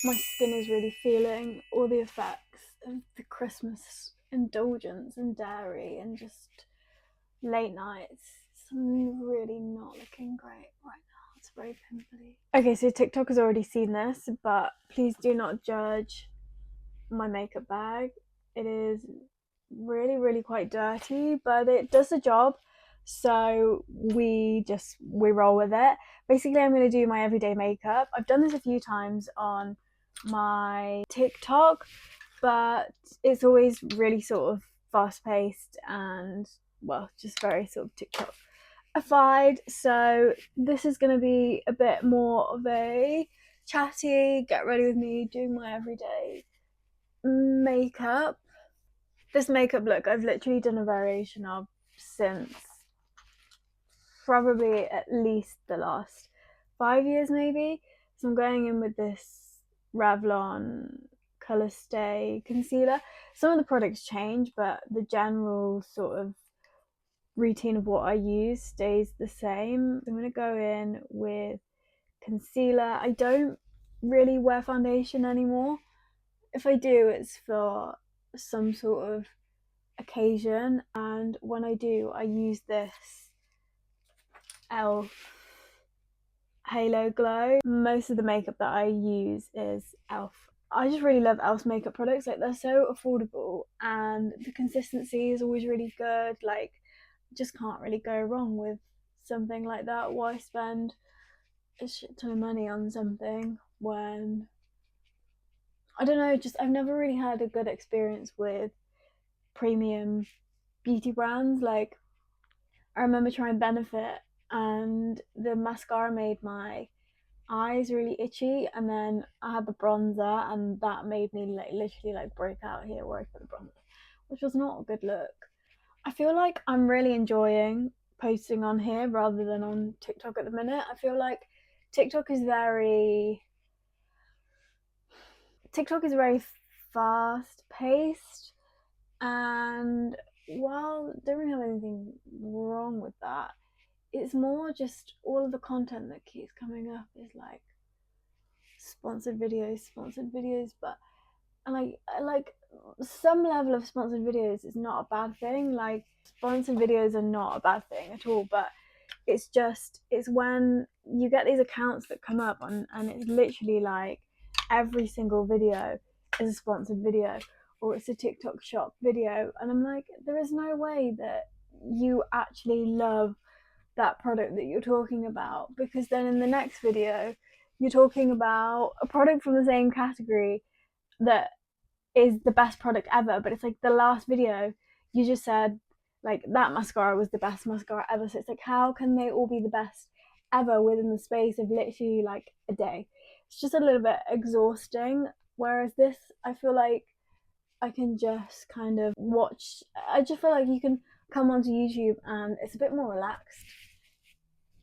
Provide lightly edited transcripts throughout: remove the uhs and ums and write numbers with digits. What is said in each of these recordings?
my skin is really feeling all the effects of the Christmas indulgence and dairy and just late nights. So I'm really not looking great right now. It's very pimply. Okay, so TikTok has already seen this, but please do not judge my makeup bag. It is really quite dirty, but it does the job. So we roll with it. Basically, I'm going to do my everyday makeup. I've done this a few times on my TikTok, but it's always really sort of fast paced and, well, just very sort of TikTok-ified. So this is going to be a bit more of a chatty, get ready with me, doing my everyday makeup. This makeup look I've literally done a variation of since probably at least the last 5 years maybe. So I'm going in with this Revlon Colour Stay concealer. Some of the products change, but the general sort of routine of what I use stays the same. I'm going to go in with concealer. I don't really wear foundation anymore. If I do, it's for some sort of occasion, and when I do, I use this E.L.F Halo Glow. Most of the makeup that I use is E.L.F. I just really love E.L.F's makeup products. Like, they're so affordable and the consistency is always really good. Like, just can't really go wrong with something like that. Why spend a shit ton of money on something when, I don't know, just I've never really had a good experience with premium beauty brands. Like, I remember trying Benefit and the mascara made my eyes really itchy, and then I had the bronzer and that made me like literally like break out here where I put the bronzer, which was not a good look. I feel like I'm really enjoying posting on here rather than on TikTok at the minute. I feel like TikTok is very TikTok is very fast paced, and while I don't really have anything wrong with that, it's more just all of the content that keeps coming up is like sponsored videos, but like some level of sponsored videos is not a bad thing. Like, sponsored videos are not a bad thing at all, but it's when you get these accounts that come up and it's literally like every single video is a sponsored video or it's a TikTok shop video, and I'm like, there is no way that you actually love that product that you're talking about, because then in the next video you're talking about a product from the same category that is the best product ever, but it's like the last video you just said like that mascara was the best mascara ever. So it's like, how can they all be the best ever within the space of literally like a day? It's just a little bit exhausting. Whereas this, I feel like I can just kind of watch. I just feel like you can come onto YouTube and it's a bit more relaxed.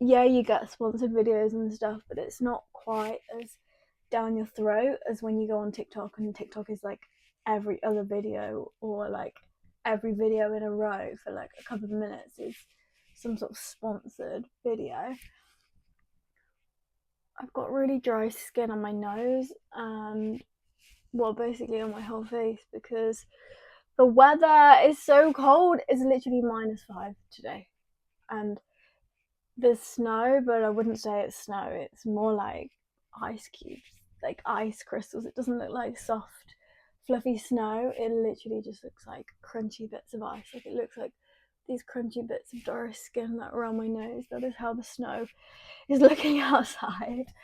Yeah, you get sponsored videos and stuff, but it's not quite as down your throat as when you go on TikTok, and TikTok is like every other video or like every video in a row for like a couple of minutes is some sort of sponsored video. I've got really dry skin on my nose and, well, basically on my whole face because the weather is so cold. It's literally -5 today, and there's snow, but I wouldn't say it's snow. It's more like ice cubes, like ice crystals. It doesn't look like soft, fluffy snow. It literally just looks like crunchy bits of ice. Like, it looks like these crunchy bits of dry skin that are on my nose. That is how the snow is looking outside.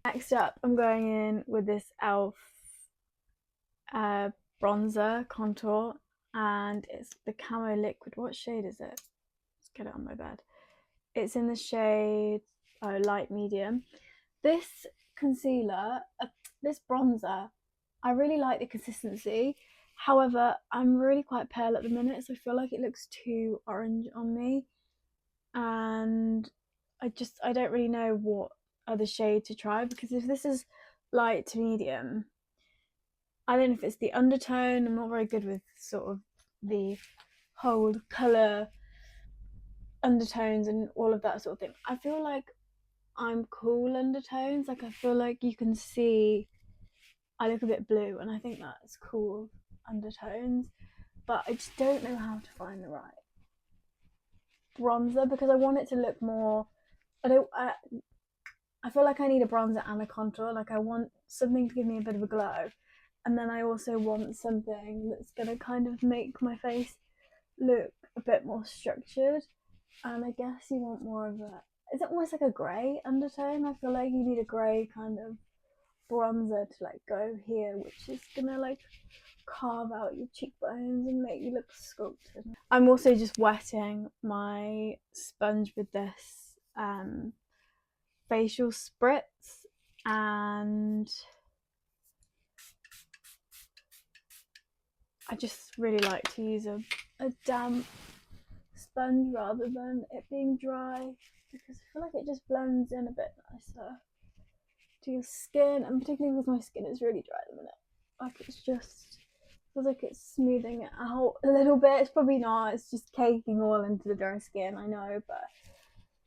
Next up, I'm going in with this E.L.F bronzer contour, and it's the Camo Liquid. What shade is it? Let's get it on my bed. It's in the shade light medium. This concealer, this bronzer, I really like the consistency. However, I'm really quite pale at the minute, so I feel like it looks too orange on me, and I don't really know what other shade to try, because if this is light to medium, I don't know if it's the undertone. I'm not very good with sort of the whole colour undertones and all of that sort of thing. I feel like I'm cool undertones. Like, I feel like you can see I look a bit blue, and I think that's cool undertones, but I just don't know how to find the right bronzer because I want it to look more. I feel like I need a bronzer and a contour. Like I want something to give me a bit of a glow, and then I also want something that's gonna kind of make my face look a bit more structured. And I guess you want more of a. Is it almost like a grey undertone? I feel like you need a grey kind of bronzer to like go here, which is gonna like carve out your cheekbones and make you look sculpted. I'm also just wetting my sponge with this facial spritz, and I just really like to use a damp sponge rather than it being dry, because I feel like it just blends in a bit nicer to your skin, and particularly because my skin is really dry at the minute. Like it's just feels like it's smoothing it out a little bit. It's probably not, it's just caking all into the dry skin, I know, but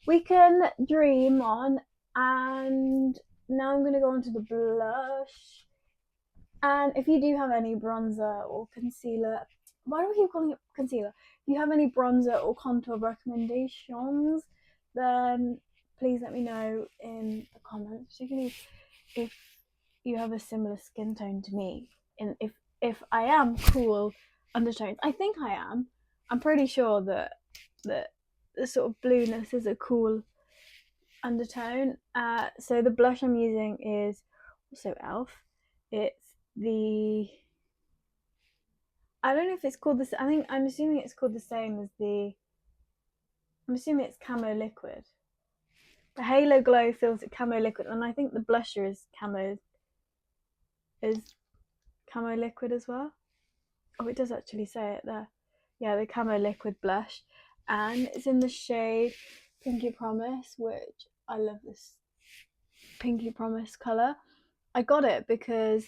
we can dream on. And now I'm going to go on to the blush. And if you do have any bronzer or concealer, why do we keep calling it concealer? If you have any bronzer or contour recommendations, then please let me know in the comments, particularly if you have a similar skin tone to me. And if I am cool undertones, I think I am. I'm pretty sure that the sort of blueness is a cool undertone. So the blush I'm using is also E.L.F. It's the, I don't know if it's called this. I'm assuming it's called the same as I'm assuming it's Camo Liquid. The Halo Glow Filter Camo Liquid, and I think the blusher is Camo Liquid as well. Oh, it does actually say it there. Yeah, the Camo Liquid Blush, and it's in the shade Pinky Promise, which I love this Pinky Promise colour. I got it because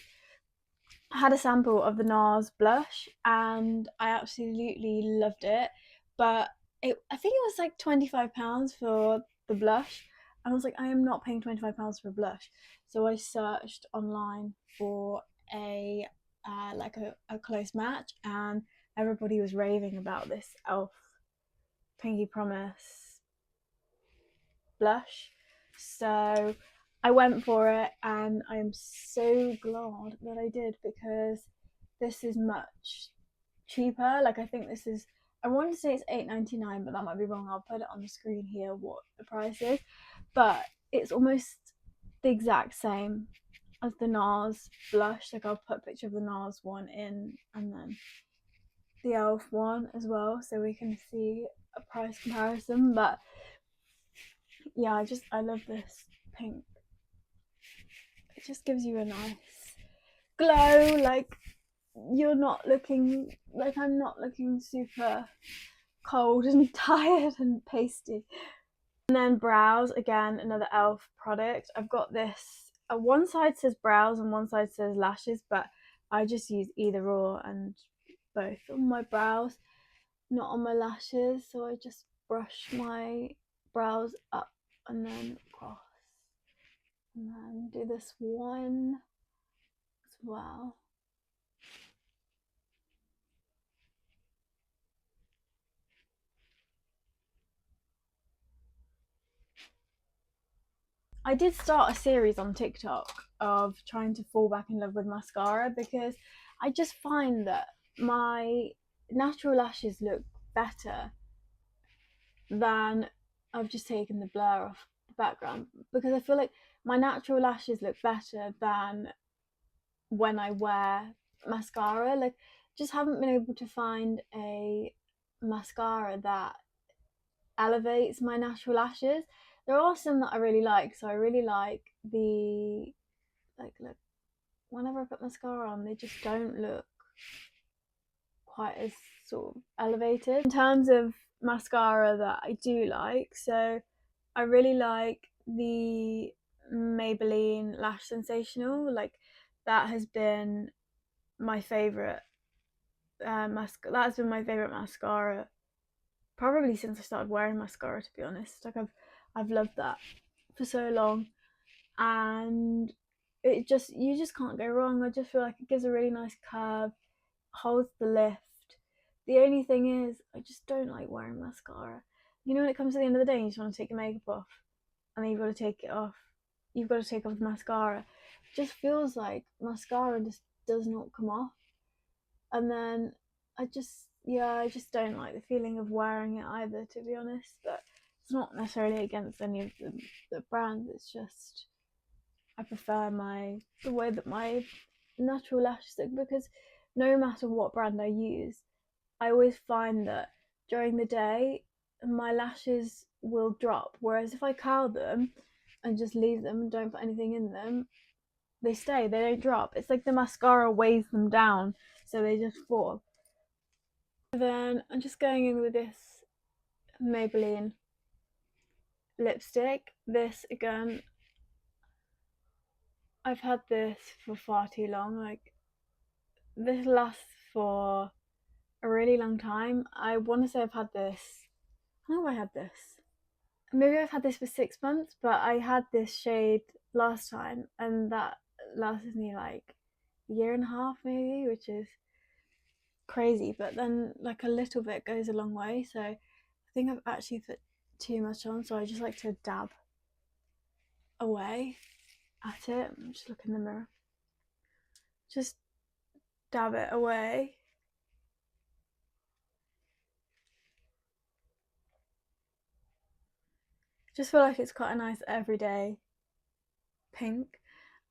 I had a sample of the NARS blush and I absolutely loved it, but I think it was like £25 for the blush, and I was like, I am not paying £25 for a blush. So I searched online for a close match, and everybody was raving about this E.L.F Pinky Promise blush, so I went for it, and I am so glad that I did, because this is much cheaper. Like I think this is, I want to say it's £8.99, but that might be wrong. I'll put it on the screen here what the price is, but it's almost the exact same as the NARS blush. Like I'll put a picture of the NARS one in, and then the E.L.F one as well, so we can see a price comparison. But yeah, I love this pink. It just gives you a nice glow. Like you're not looking, like I'm not looking super cold and tired and pasty. And then brows, again, another E.L.F product. I've got this, one side says brows and one side says lashes, but I just use either or and both on my brows, not on my lashes. So I just brush my brows up and then across, and then do this one as well. I did start a series on TikTok of trying to fall back in love with mascara, because I just find that my natural lashes look better than, I've just taken the blur off the background, because I feel like my natural lashes look better than when I wear mascara. Like just haven't been able to find a mascara that elevates my natural lashes. There are some that I really like. So I really like the, like, look, whenever I put mascara on, they just don't look quite as sort of elevated. In terms of mascara that I do like, so I really like the Maybelline Lash Sensational. Like that has been my favourite that has been my favourite mascara probably since I started wearing mascara, to be honest. Like I've loved that for so long, and you just can't go wrong. I just feel like it gives a really nice curve, holds the lift. The only thing is, I just don't like wearing mascara. You know, when it comes to the end of the day, you just want to take your makeup off, and then you've got to take it off. You've got to take off the mascara. It just feels like mascara just does not come off. And then I just don't like the feeling of wearing it either, to be honest. But it's not necessarily against any of the brands. It's just I prefer the way that my natural lashes look, because no matter what brand I use, I always find that during the day my lashes will drop, whereas if I curl them and just leave them and don't put anything in them, they stay, they don't drop. It's like the mascara weighs them down, so they just fall. Then I'm just going in with this Maybelline lipstick. This, again, I've had this for far too long. Like, this lasts for a really long time. I want to say I've had this, how long have I had this? Maybe I've had this for 6 months, but I had this shade last time, and that lasted me like a year and a half maybe, which is crazy. But then like a little bit goes a long way, so I think I've actually put too much on, so I just like to dab away at it. Just look in the mirror, just dab it away. Just feel like it's quite a nice everyday pink,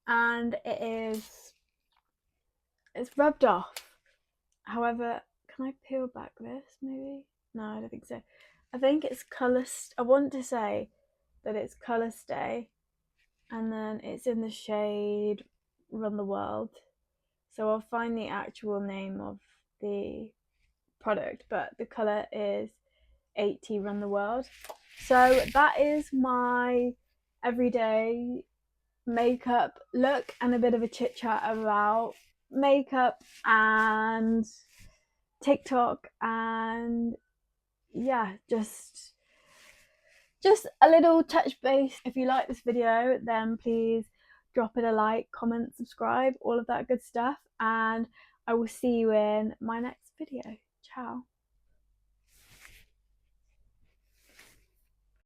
and it's rubbed off. However, can I peel back this maybe? No, I don't think so. I think it's I want to say that it's Colour Stay, and then it's in the shade Run the World. So I'll find the actual name of the product, but the colour is 80 Run the World. So that is my everyday makeup look, and a bit of a chit chat about makeup and TikTok, and yeah, just a little touch base. If you like this video, then please drop it a like, comment, subscribe, all of that good stuff, and I will see you in my next video. Ciao.